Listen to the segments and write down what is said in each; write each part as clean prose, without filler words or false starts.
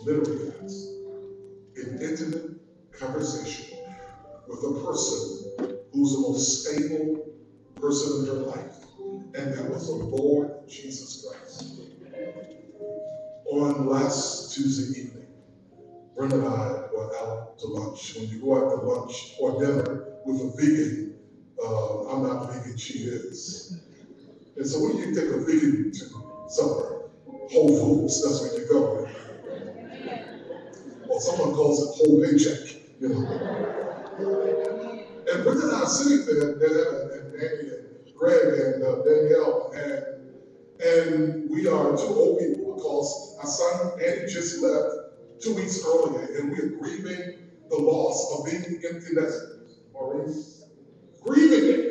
literally guys, an intimate conversation with a person who's the most stable person in her life. And that was the Lord Jesus Christ. On last Tuesday evening, Brenda and I were out to lunch. When you go out to lunch or dinner with a vegan, I'm not vegan, she is. And so when you take a vegan to somewhere, Whole Foods, that's where you go. Or someone calls it whole paycheck, you know. And Brenda and I are sitting there, and Danny and Greg and Danielle, and we are two old people because our son Andy just left 2 weeks earlier, and we are grieving the loss of being empty nesters. Maurice, grieving it.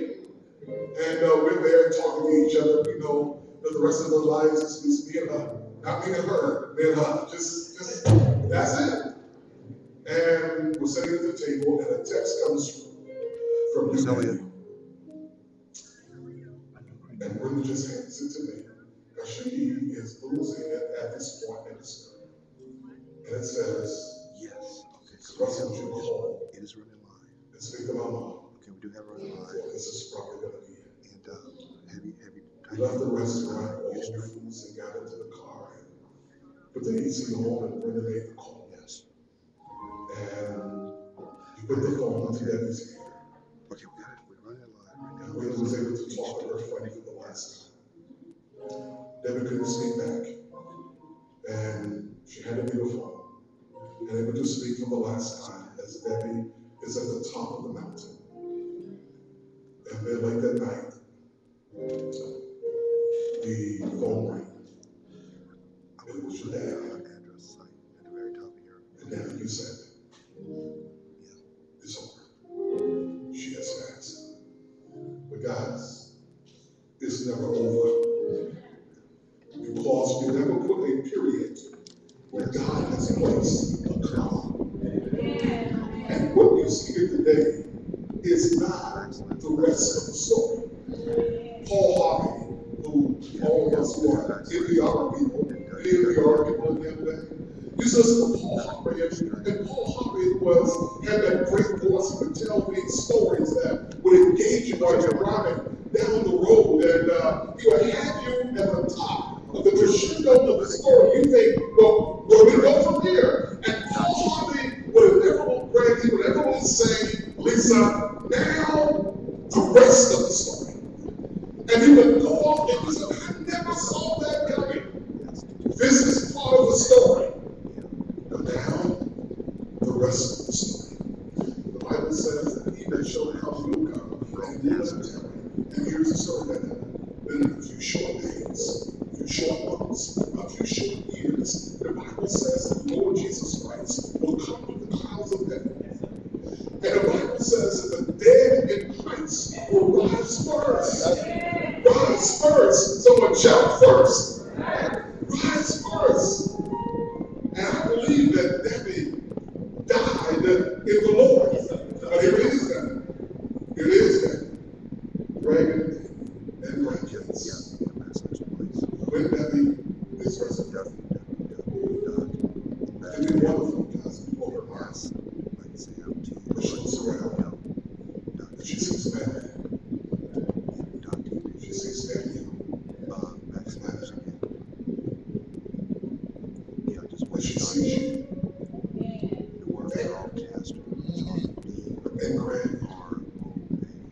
And we're there talking to each other. We know that the rest of their lives is me and her. Not me and her, me and her. Just that's it. And we're sitting at the table, and a text comes through from you. And Brenda just hands it to me. Because she is losing it at this point in the story. And it says, yes. Okay. Russell, would you call? It is running live. And speak to my mom. Okay, we do have running live. Yeah, this is probably going to be it. And we left the restaurant, all the foods, and got into the car. And put the AC on, and Brenda made the call. Yes. And you put the phone into Debbie's ear. Okay, we got it. We're running live right now. And Brenda was able to talk to her friend for the last time. Debbie couldn't speak back. And she had to be the phone. And able to speak for the last time as Debbie is at the top of the mountain. And then late that night, the phone rang. It was your dad. Address site at the very top of your. And then you said, it's over. She has passed. But guys, it's never over. Because you never put a period where God has placed a comma. And what you see here today is not the rest of the story. Paul Harvey, who all of us were NPR people the other day, used to listen to Paul Harvey, and Paul Harvey had that great voice. He would tell these stories that would engage you while you're driving down the road, and he would have you at the top of the crescendo of the story. You think, well, where we go from here? And Paul Harvey would never Greg, he would never say, Lisa, now the rest of the story. And he would go off and he said, I never saw that coming. This is part of the story. But now, the rest of the story. The Bible says that he that shall come will come, and he doesn't tell me. And here's the story that in a few short days, a few short months, a few short years, the Bible says that the Lord Jesus Christ will come with the clouds of heaven. And the Bible says that the dead in Christ will rise first. Rise first. Someone shout first. Rise first. And I believe that Debbie died in the Lord. But here it is then. Here it is then. Greg and grandkids. When Debbie is resurrected. It'd be wonderful because people are nice. But she looks around. And she sees family. She sees family. And she sees you. And Greg are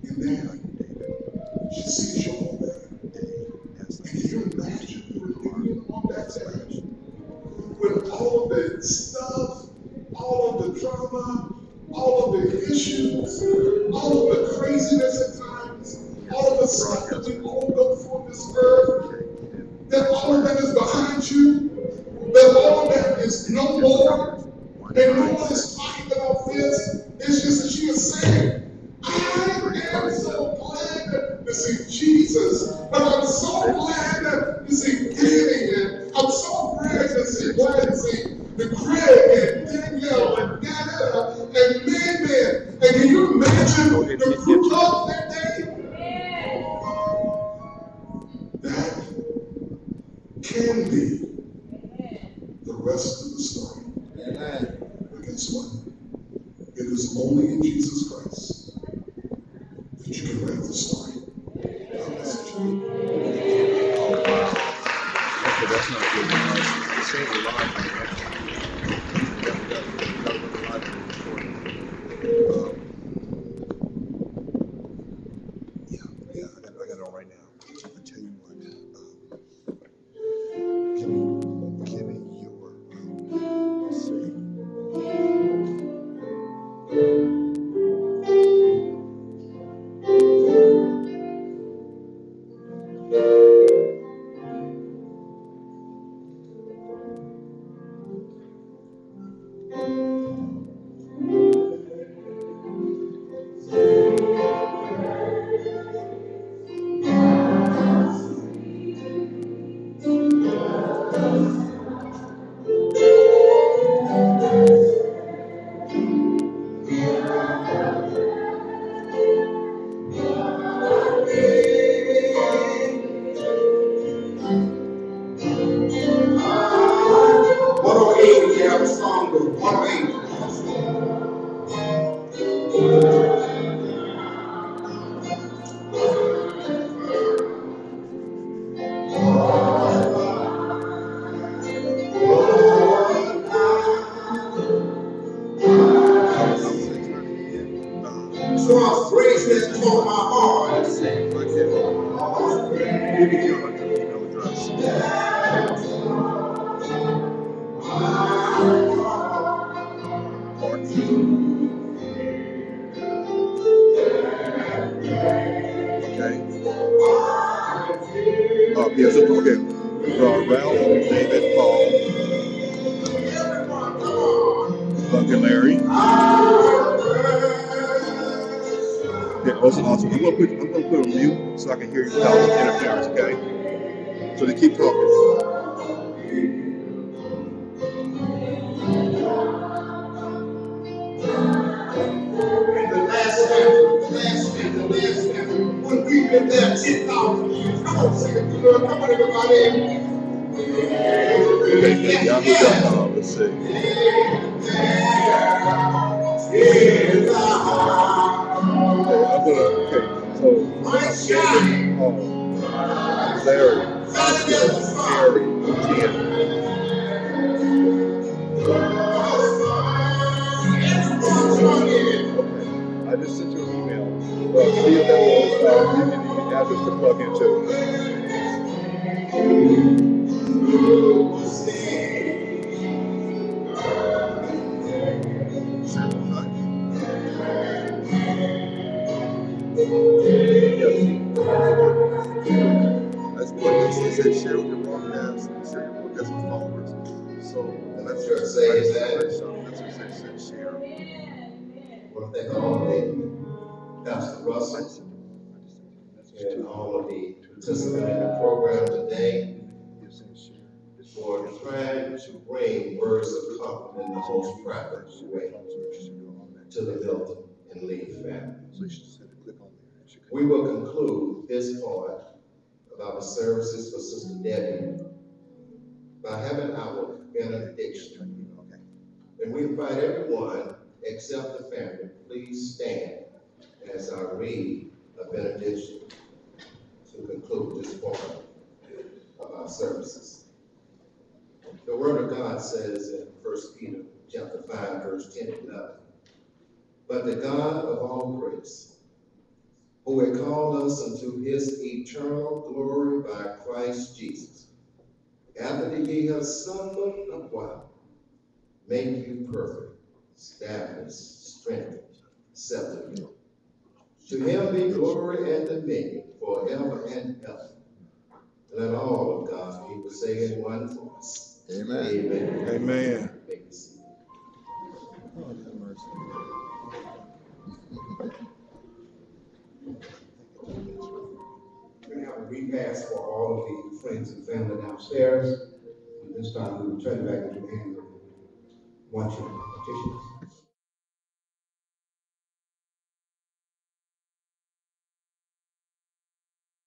in there. She sees you all there. And can you imagine being on that stage? With all of the stuff, all of the drama, all of the issues, all of the craziness at times, all of the stuff that we all go through on this earth, that all of that is behind you, that all of that is no more, and no one is fighting about this. It's just that she is saying, I am so glad to see Jesus, but I'm so glad to see Danny, and I'm so glad to see the Greg and Danielle and Nana and Man. And can you imagine the fruit of that day? That can be the rest of the story. But guess what? It is only in Jesus Christ that you can write the story. God bless you. Oh, wow. Okay, that's not good. It's saying we're live. We got to run the live recording. Yeah, I got it on right now. I tell you what, give me your, let's see. We have a song with 108. So I'll praise this for my heart. Give me your email address. Yes, okay. Ralph, David, Paul, Buck and Larry. Yeah, listen, awesome. I'm gonna put on mute so I can hear you without interference, okay? So they keep talking. The last time, when we've been there 10,000 years. Come on, sing it, Lord. Come on, everybody. Okay, y'all heard that now. Let's see. So David, Paul, Larry, Oscar, Harry, Tia. I just sent you an email. See if that will give you the address to plug into. That's what it said, share with your broadcast, share your broadcast with followers. So, and that's what it says, that's what it said, share. I want to thank all of the Pastor Russell and all of the participants in the program today for trying to bring words of comfort in the most practical way to the Milton and Lee family. We will conclude this part of our services for Sister Debbie by having our benediction. And we invite everyone except the family, please stand as I read a benediction to conclude this part of our services. The Word of God says in 1 Peter chapter 5, verse 10 and 11, but the God of all grace, who had called us unto his eternal glory by Christ Jesus, after that ye have suffered a while, make you perfect, establish, strengthen, settle you. To him be glory and dominion forever and ever. Let all of God's people say in one voice, Amen. Amen. Amen. We're going to have a repast for all of the friends and family downstairs. And this time we will turn it back into the hands of one of our petitioners.